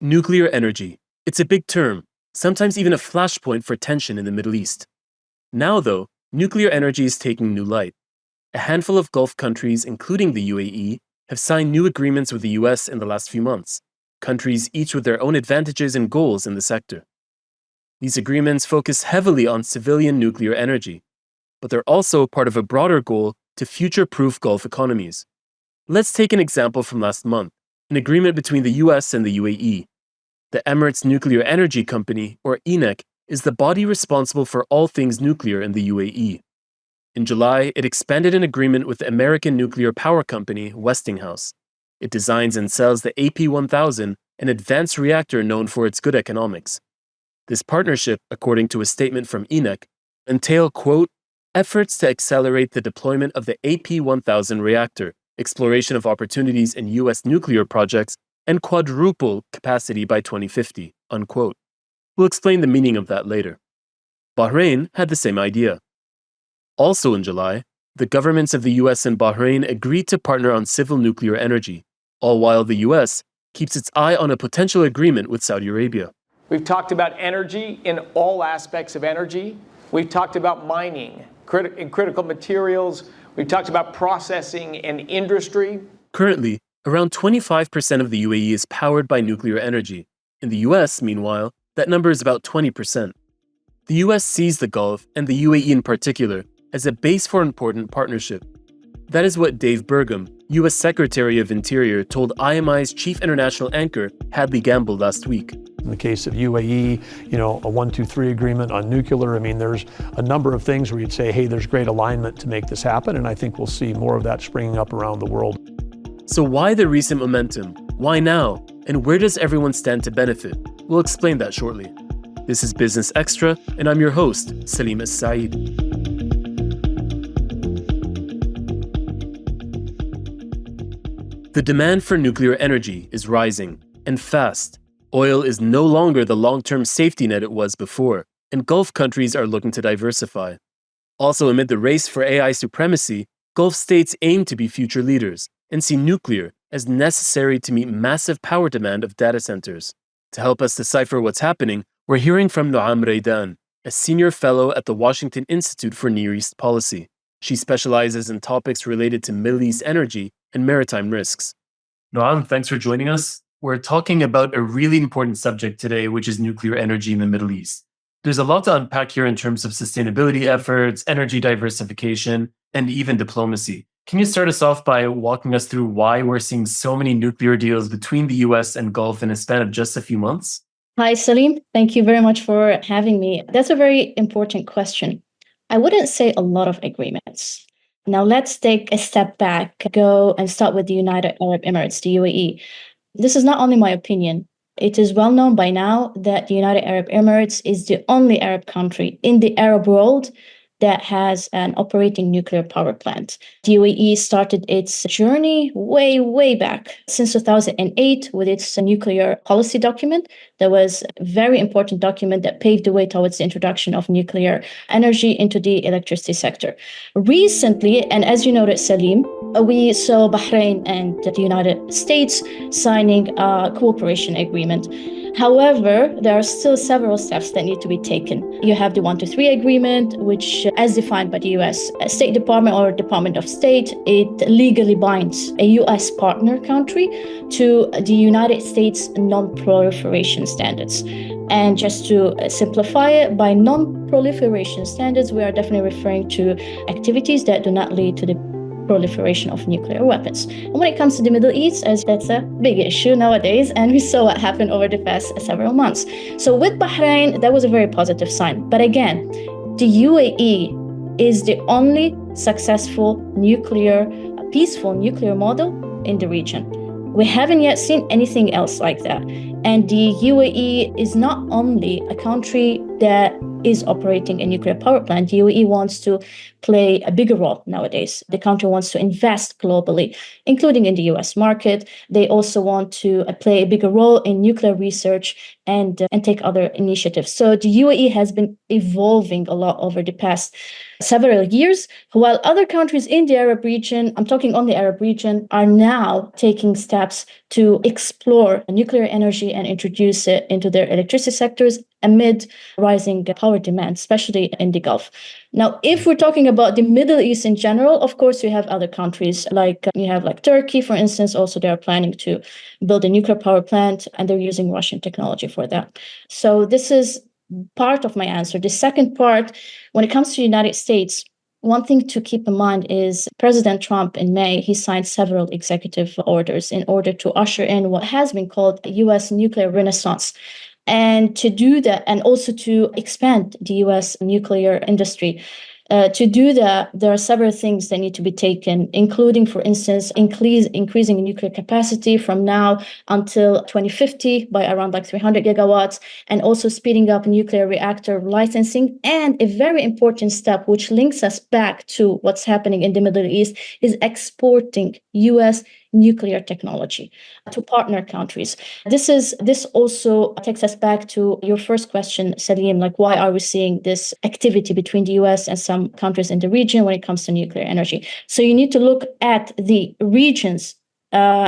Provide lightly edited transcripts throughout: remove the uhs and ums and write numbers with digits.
Nuclear energy. It's a big term, sometimes even a flashpoint for tension in the Middle East. Now, though, nuclear energy is taking new light. A handful of Gulf countries, including the UAE, have signed new agreements with the US in the last few months, countries each with their own advantages and goals in the sector. These agreements focus heavily on civilian nuclear energy, but they're also part of a broader goal to future-proof Gulf economies. Let's take an example from last month, an agreement between the US and the UAE. The Emirates Nuclear Energy Company, or ENEC, is the body responsible for all things nuclear in the UAE. In July, it expanded an agreement with the American nuclear power company, Westinghouse. It designs and sells the AP1000, an advanced reactor known for its good economics. This partnership, according to a statement from ENEC, entail, quote, efforts to accelerate the deployment of the AP1000 reactor, exploration of opportunities in US nuclear projects, and quadruple capacity by 2050, unquote. We'll explain the meaning of that later. Bahrain had the same idea. Also in July, the governments of the US and Bahrain agreed to partner on civil nuclear energy, all while the US keeps its eye on a potential agreement with Saudi Arabia. We've talked about energy in all aspects of energy. We've talked about mining, critical materials. We've talked about processing and industry. Currently, around 25% of the UAE is powered by nuclear energy. In the US, meanwhile, that number is about 20%. The US sees the Gulf, and the UAE in particular, as a base for important partnership. That is what Dave Burgum, US Secretary of Interior, told IMI's chief international anchor, Hadley Gamble, last week. In the case of UAE, a 1-2-3 agreement on nuclear, there's a number of things where you'd say, hey, there's great alignment to make this happen, and I think we'll see more of that springing up around the world. So why the recent momentum? Why now? And where does everyone stand to benefit? We'll explain that shortly. This is Business Extra, and I'm your host, Salim As-Saeed. The demand for nuclear energy is rising, and fast. Oil is no longer the long-term safety net it was before, and Gulf countries are looking to diversify. Also, amid the race for AI supremacy, Gulf states aim to be future leaders and see nuclear as necessary to meet massive power demand of data centers. To help us decipher what's happening, we're hearing from Noam Raidan, a senior fellow at the Washington Institute for Near East Policy. She specializes in topics related to Middle East energy and maritime risks. Noam, thanks for joining us. We're talking about a really important subject today, which is nuclear energy in the Middle East. There's a lot to unpack here in terms of sustainability efforts, energy diversification, and even diplomacy. Can you start us off by walking us through why we're seeing so many nuclear deals between the US and Gulf in a span of just a few months? Hi, Salim. Thank you very much for having me. That's a very important question. I wouldn't say a lot of agreements. Now let's take a step back, go and start with the United Arab Emirates, the UAE. This is not only my opinion. It is well known by now that the United Arab Emirates is the only Arab country in the Arab world that has an operating nuclear power plant. The UAE started its journey way back since 2008 with its nuclear policy document. That was a very important document that paved the way towards the introduction of nuclear energy into the electricity sector. Recently, and as you noted, Salim, we saw Bahrain and the United States signing a cooperation agreement. However, there are still several steps that need to be taken. You have the 1-2-3 agreement, which, as defined by the US State Department or Department of State, it legally binds a US partner country to the United States non-proliferation standards. And just to simplify it, by non-proliferation standards, we are definitely referring to activities that do not lead to the proliferation of nuclear weapons. And when it comes to the Middle East, as that's a big issue nowadays, and we saw what happened over the past several months. So with Bahrain, that was a very positive sign. But again, the UAE is the only successful peaceful nuclear model in the region. We haven't yet seen anything else like that. And the UAE is not only a country that is operating a nuclear power plant. The UAE wants to play a bigger role nowadays. The country wants to invest globally, including in the US market. They also want to play a bigger role in nuclear research and take other initiatives. So the UAE has been evolving a lot over the past several years, while other countries in the Arab region, I'm talking on the Arab region, are now taking steps to explore nuclear energy and introduce it into their electricity sectors amid rising power demand, especially in the Gulf. Now, if we're talking about the Middle East in general, of course, we have other countries like Turkey, for instance. Also, they are planning to build a nuclear power plant, and they're using Russian technology for that. So this is part of my answer. The second part, when it comes to the United States, one thing to keep in mind is President Trump in May, he signed several executive orders in order to usher in what has been called a US nuclear renaissance. And to do that, and also to expand the US nuclear industry. To do that, there are several things that need to be taken, including, for instance, increasing nuclear capacity from now until 2050 by around 300 gigawatts, and also speeding up nuclear reactor licensing. And a very important step, which links us back to what's happening in the Middle East, is exporting US nuclear technology to partner countries. This also takes us back to your first question, Salim, why are we seeing this activity between the US and some countries in the region when it comes to nuclear energy? So you need to look at the region's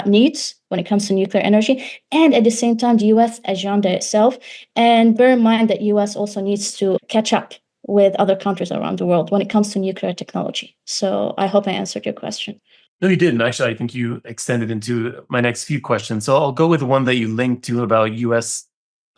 needs when it comes to nuclear energy, and at the same time, the US agenda itself. And bear in mind that US also needs to catch up with other countries around the world when it comes to nuclear technology. So I hope I answered your question. No, you didn't. Actually, I think you extended into my next few questions. So I'll go with one that you linked to about US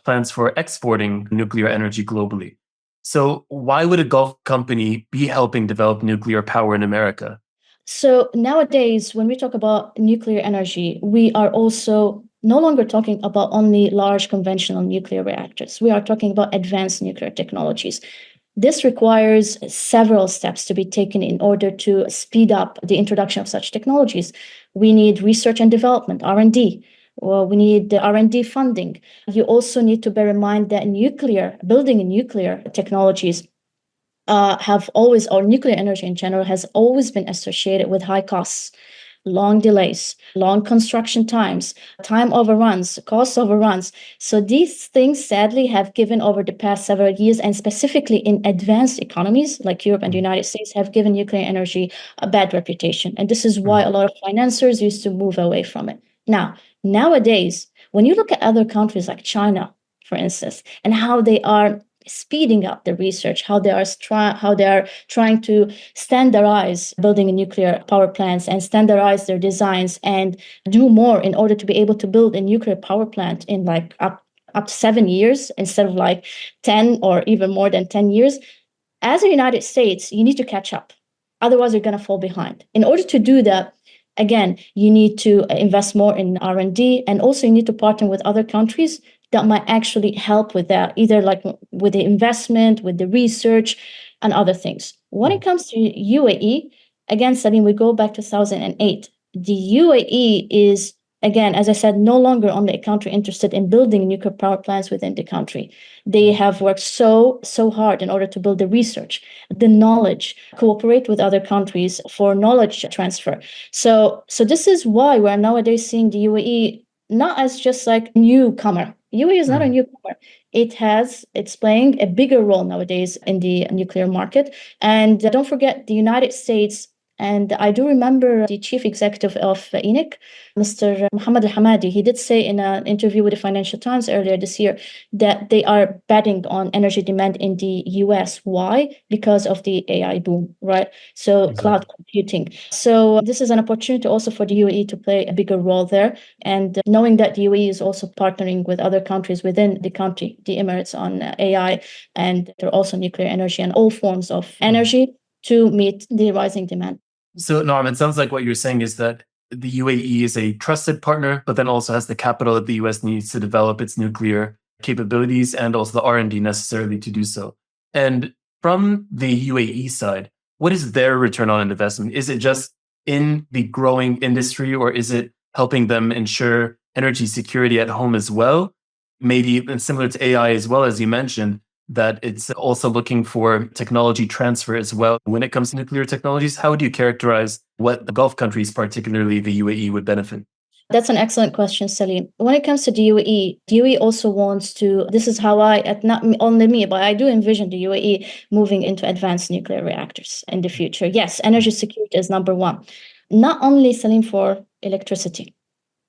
plans for exporting nuclear energy globally. So why would a Gulf company be helping develop nuclear power in America? So nowadays, when we talk about nuclear energy, we are also no longer talking about only large conventional nuclear reactors. We are talking about advanced nuclear technologies. This requires several steps to be taken in order to speed up the introduction of such technologies. We need research and development, R&D. Well, we need the R&D funding. You also need to bear in mind that building nuclear technologies or nuclear energy in general has always been associated with high costs, long delays, long construction times, time overruns, cost overruns. So these things sadly have given over the past several years, and specifically in advanced economies like Europe and the United States, have given nuclear energy a bad reputation. And this is why a lot of financiers used to move away from it. Nowadays, when you look at other countries like China, for instance, and how they are speeding up the research, how they are trying to standardize building nuclear power plants and standardize their designs and do more in order to be able to build a nuclear power plant in up to 7 years instead of 10 or even more than 10 years. As a United States, you need to catch up. Otherwise, you're going to fall behind. In order to do that, again, you need to invest more in R&D, and also you need to partner with other countries that might actually help with that, either with the investment, with the research, and other things. When it comes to UAE, again, Salim, we go back to 2008. The UAE is, again, as I said, no longer only a country interested in building nuclear power plants within the country. They have worked so hard in order to build the research, the knowledge, cooperate with other countries for knowledge transfer. So this is why we're nowadays seeing the UAE not as just newcomer. UAE is not a newcomer. It's playing a bigger role nowadays in the nuclear market. And don't forget the United States. And I do remember the chief executive of ENEC, Mr. Mohammed Al-Hamadi, he did say in an interview with the Financial Times earlier this year that they are betting on energy demand in the US. Why? Because of the AI boom, right? So Exactly. Cloud computing. So this is an opportunity also for the UAE to play a bigger role there. And knowing that the UAE is also partnering with other countries within the country, the Emirates, on AI, and they're also nuclear energy and all forms of energy to meet the rising demand. So, Norm, it sounds like what you're saying is that the UAE is a trusted partner, but then also has the capital that the US needs to develop its nuclear capabilities and also the R&D necessarily to do so. And from the UAE side, what is their return on investment? Is it just in the growing industry, or is it helping them ensure energy security at home as well? Maybe similar to AI as well, as you mentioned, that it's also looking for technology transfer as well. When it comes to nuclear technologies, how would you characterize what the Gulf countries, particularly the UAE, would benefit? That's an excellent question, Salim. When it comes to the UAE, the UAE also wants to, this is how not only me, but I do envision the UAE moving into advanced nuclear reactors in the future. Yes, energy security is number one. Not only, Salim, for electricity.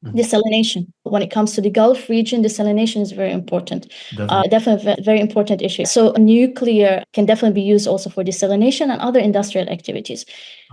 Desalination. When it comes to the Gulf region, desalination is very important. Definitely a very important issue. So nuclear can definitely be used also for desalination and other industrial activities.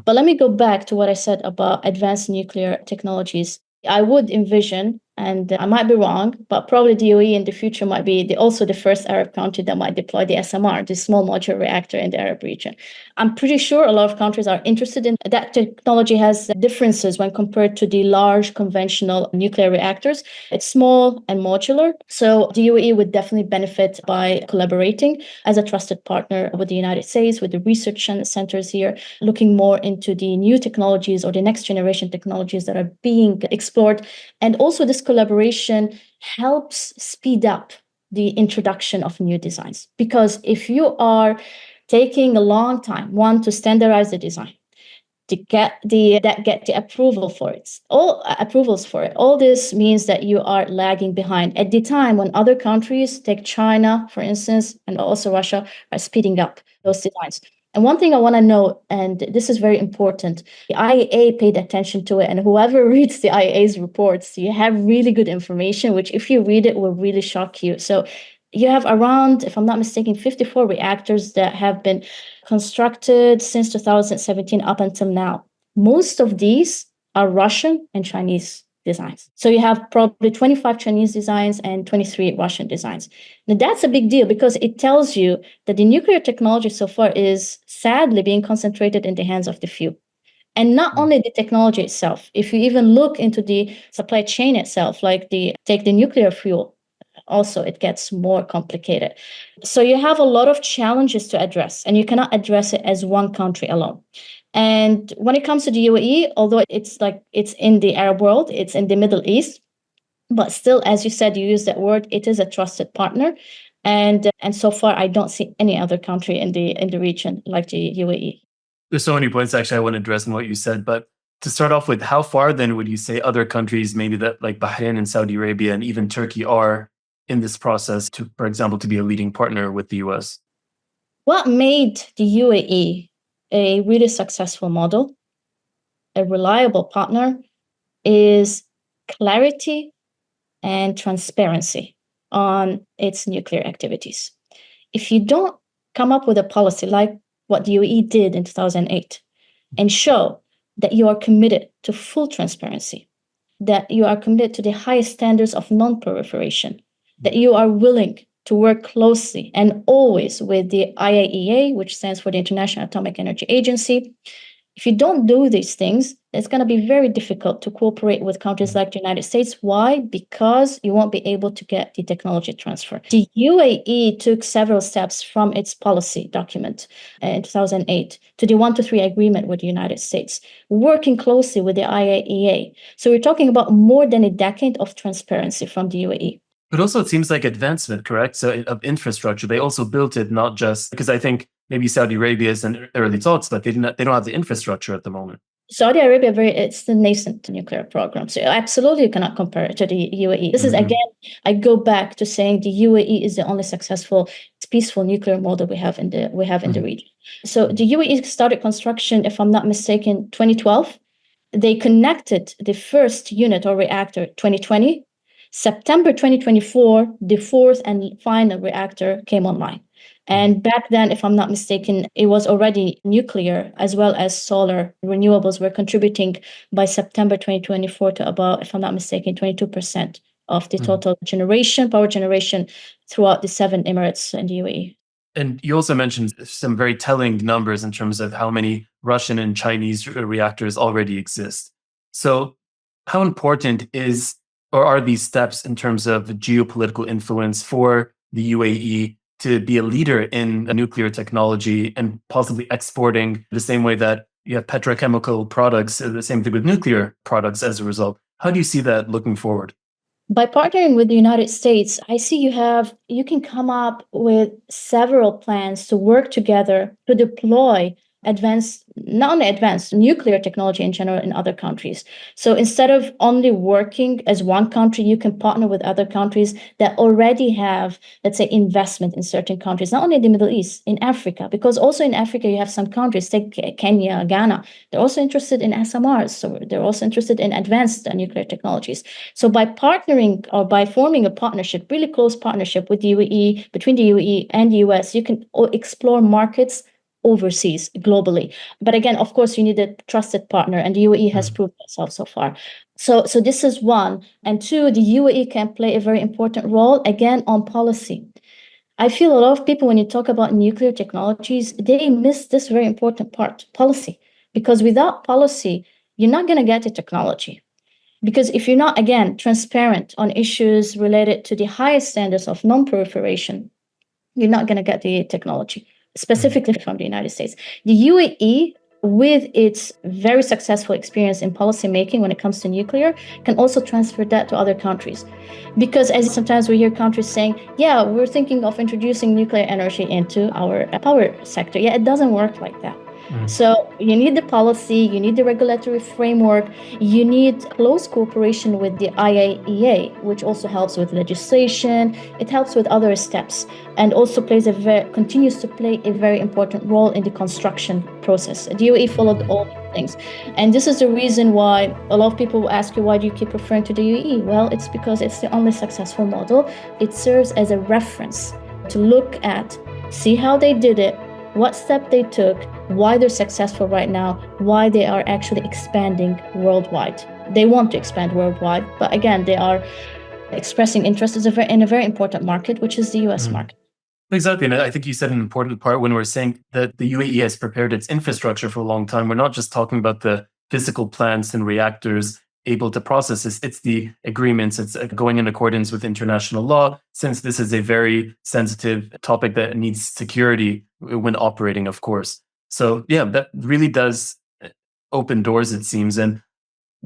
But let me go back to what I said about advanced nuclear technologies. I would envision, and I might be wrong, but probably the UAE in the future might be also the first Arab country that might deploy the SMR, the small modular reactor in the Arab region. I'm pretty sure a lot of countries are interested in that. Technology has differences when compared to the large conventional nuclear reactors. It's small and modular. So the UAE would definitely benefit by collaborating as a trusted partner with the United States, with the research centers here, looking more into the new technologies or the next generation technologies that are being explored. And also this collaboration helps speed up the introduction of new designs. Because if you are taking a long time, one, to standardize the design, to get the approval for it, all approvals for it. All this means that you are lagging behind at the time when other countries, take China, for instance, and also Russia, are speeding up those designs. And one thing I want to note, and this is very important, the IAEA paid attention to it, and whoever reads the IAEA's reports, you have really good information, which if you read it will really shock you. So you have around, if I'm not mistaken, 54 reactors that have been constructed since 2017 up until now. Most of these are Russian and Chinese designs. So you have probably 25 Chinese designs and 23 Russian designs. Now that's a big deal because it tells you that the nuclear technology so far is sadly being concentrated in the hands of the few. And not only the technology itself, if you even look into the supply chain itself, like take the nuclear fuel, also it gets more complicated. So you have a lot of challenges to address, and you cannot address it as one country alone. And when it comes to the UAE, although it's in the Arab world, it's in the Middle East, but still, as you said, you use that word, it is a trusted partner. And so far, I don't see any other country in the region like the UAE. There's so many points actually I want to address in what you said, but to start off with, how far then would you say other countries, maybe that like Bahrain and Saudi Arabia and even Turkey, are in this process to, for example, to be a leading partner with the US? What made the UAE a really successful model, a reliable partner, is clarity and transparency on its nuclear activities. If you don't come up with a policy like what the UAE did in 2008 and show that you are committed to full transparency, that you are committed to the highest standards of non-proliferation, that you are willing to work closely and always with the IAEA, which stands for the International Atomic Energy Agency. If you don't do these things, it's going to be very difficult to cooperate with countries like the United States. Why? Because you won't be able to get the technology transfer. The UAE took several steps from its policy document in 2008 to the 123 agreement with the United States, working closely with the IAEA. So we're talking about more than a decade of transparency from the UAE. But also, it seems like advancement, correct? So of infrastructure, they also built it not just because I think maybe Saudi Arabia is in early thoughts, but they don't have the infrastructure at the moment. Saudi Arabia, it's the nascent nuclear program. So absolutely you cannot compare it to the UAE. This is, again, I go back to saying the UAE is the only successful, peaceful nuclear model we have in the region. So the UAE started construction, if I'm not mistaken, 2012. They connected the first unit or reactor 2020. September 2024, the fourth and final reactor came online. And back then, if I'm not mistaken, it was already nuclear as well as solar renewables were contributing by September 2024 to about, if I'm not mistaken, 22% of the total power generation throughout the 7 Emirates in the UAE. And you also mentioned some very telling numbers in terms of how many Russian and Chinese reactors already exist. So how important are these steps in terms of geopolitical influence for the UAE to be a leader in nuclear technology and possibly exporting the same way that you have petrochemical products, the same thing with nuclear products as a result? How do you see that looking forward? By partnering with the United States, I see you can come up with several plans to work together to deploy not only advanced nuclear technology in general in other countries. So instead of only working as one country, you can partner with other countries that already have, let's say, investment in certain countries, not only in the Middle East, in Africa, because also in Africa, you have some countries, like Kenya, Ghana, they're also interested in SMRs. So they're also interested in advanced nuclear technologies. So by partnering or by forming a partnership, really close partnership with the UAE, between the UAE and the US, you can explore markets overseas, globally. But again, of course, you need a trusted partner, and the UAE has proved itself so far. So this is one. And two, the UAE can play a very important role, again, on policy. I feel a lot of people, when you talk about nuclear technologies, they miss this very important part, policy. Because without policy, you're not going to get the technology. Because if you're not, again, transparent on issues related to the highest standards of non-proliferation, you're not going to get the technology, specifically from the United States. The UAE, with its very successful experience in policymaking when it comes to nuclear, can also transfer that to other countries. Because as sometimes we hear countries saying, yeah, we're thinking of introducing nuclear energy into our power sector. Yeah, it doesn't work like that. So you need the policy, you need the regulatory framework, you need close cooperation with the IAEA, which also helps with legislation. It helps with other steps, and also continues to play a very important role in the construction process. The UAE followed all these things. And this is the reason why a lot of people will ask you, why do you keep referring to the UAE? Well, it's because it's the only successful model. It serves as a reference to look at, see how they did it, what step they took, why they're successful right now, why they are actually expanding worldwide. They want to expand worldwide, but again, they are expressing interest in a very important market, which is the US market. Exactly. And I think you said an important part when we're saying that the UAE has prepared its infrastructure for a long time. We're not just talking about the physical plants and reactors able to process this. It's the agreements. It's going in accordance with international law, since this is a very sensitive topic that needs security when operating, of course. So yeah, that really does open doors, it seems. And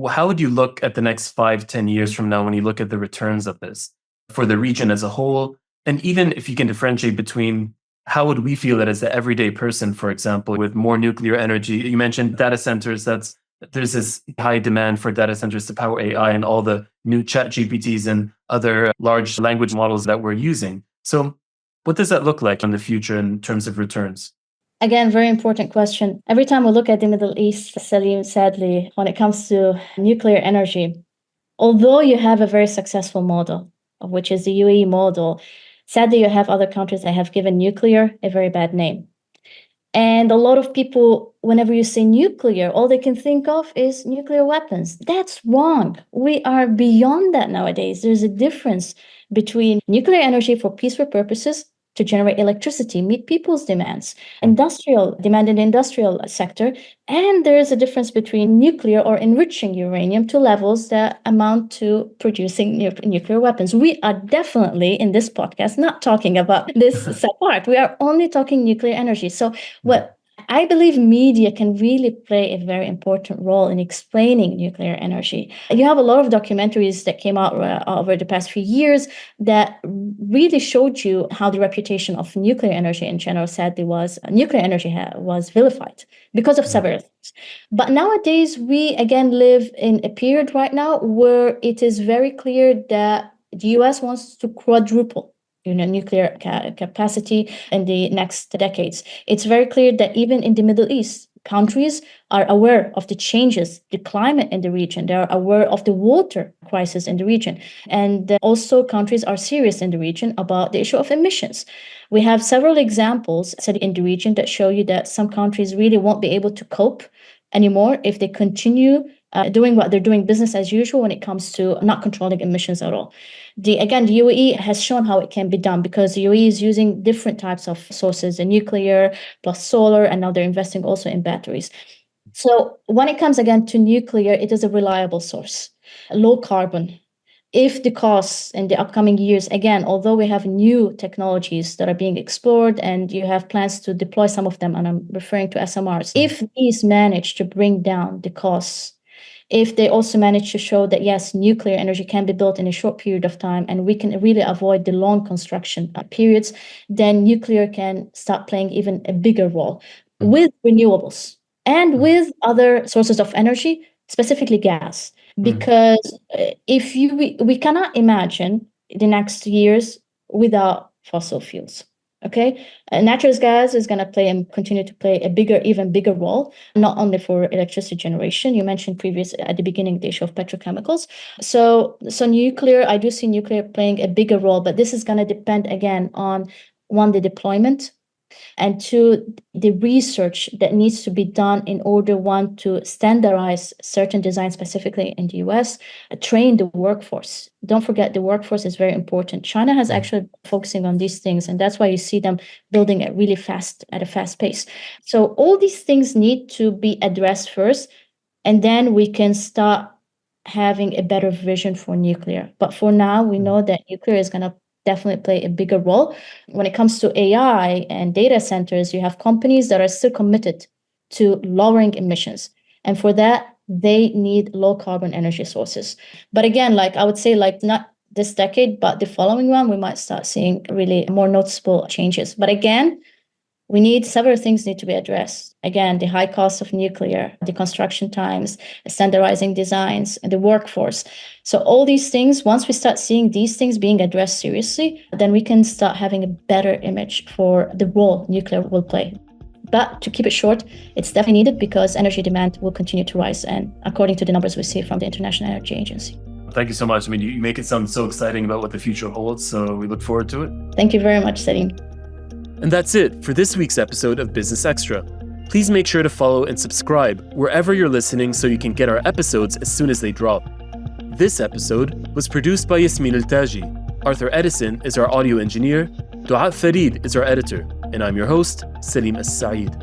how would you look at the next 5-10 years from now when you look at the returns of this for the region as a whole? And even if you can differentiate between, how would we feel that as the everyday person, for example, with more nuclear energy? You mentioned data centers. There's this high demand for data centers to power AI and all the new chat GPTs and other large language models that we're using. So what does that look like in the future in terms of returns? Again, very important question. Every time we look at the Middle East, Salim, sadly, when it comes to nuclear energy, although you have a very successful model, which is the UAE model, sadly, you have other countries that have given nuclear a very bad name. And a lot of people, whenever you say nuclear, all they can think of is nuclear weapons. That's wrong. We are beyond that nowadays. There's a difference between nuclear energy for peaceful purposes to generate electricity, meet people's demands, industrial demand in the industrial sector. And there is a difference between nuclear or enriching uranium to levels that amount to producing nuclear weapons. We are definitely in this podcast not talking about this part. We are only talking nuclear energy. So what I believe media can really play a very important role in explaining nuclear energy. You have a lot of documentaries that came out over the past few years that really showed you how the reputation of nuclear energy in general, sadly, was vilified because of several things. But nowadays, we again live in a period right now where it is very clear that the US wants to quadruple nuclear capacity in the next decades. It's very clear that even in the Middle East, countries are aware of the changes, the climate in the region. They are aware of the water crisis in the region. And also countries are serious in the region about the issue of emissions. We have several examples in the region that show you that some countries really won't be able to cope anymore if they continue doing what they're doing, business as usual, when it comes to not controlling emissions at all. The UAE has shown how it can be done, because the UAE is using different types of sources, the nuclear plus solar, and now they're investing also in batteries. So when it comes again to nuclear, it is a reliable source, low carbon. If the costs in the upcoming years, again, although we have new technologies that are being explored and you have plans to deploy some of them, and I'm referring to SMRs, if these manage to bring down the costs, if they also manage to show that, yes, nuclear energy can be built in a short period of time and we can really avoid the long construction periods, then nuclear can start playing even a bigger role with renewables and with other sources of energy, specifically gas. Because if we cannot imagine the next years without fossil fuels. Okay, natural gas is going to play and continue to play even bigger role, not only for electricity generation. You mentioned at the beginning the issue of petrochemicals. So nuclear, I do see nuclear playing a bigger role, but this is going to depend again on one, the deployment, and two, the research that needs to be done in order, one, to standardize certain designs, specifically in the US, train the workforce. Don't forget, the workforce is very important. China has actually focusing on these things, and that's why you see them building it really fast, at a fast pace. So all these things need to be addressed first, and then we can start having a better vision for nuclear. But for now, we know that nuclear is going to definitely play a bigger role. When it comes to AI and data centers, you have companies that are still committed to lowering emissions. And for that, they need low carbon energy sources. But again, I would say, not this decade, but the following one, we might start seeing really more noticeable changes. But again, several things need to be addressed. Again, the high cost of nuclear, the construction times, standardizing designs, and the workforce. So all these things, once we start seeing these things being addressed seriously, then we can start having a better image for the role nuclear will play. But to keep it short, it's definitely needed because energy demand will continue to rise, and according to the numbers we see from the International Energy Agency. Thank you so much. I mean, you make it sound so exciting about what the future holds, so we look forward to it. Thank you very much, Salim. And that's it for this week's episode of Business Extra. Please make sure to follow and subscribe wherever you're listening so you can get our episodes as soon as they drop. This episode was produced by Yasmin Al-Taji. Arthur Edison is our audio engineer. Dua Farid is our editor. And I'm your host, Salim As-Saeed.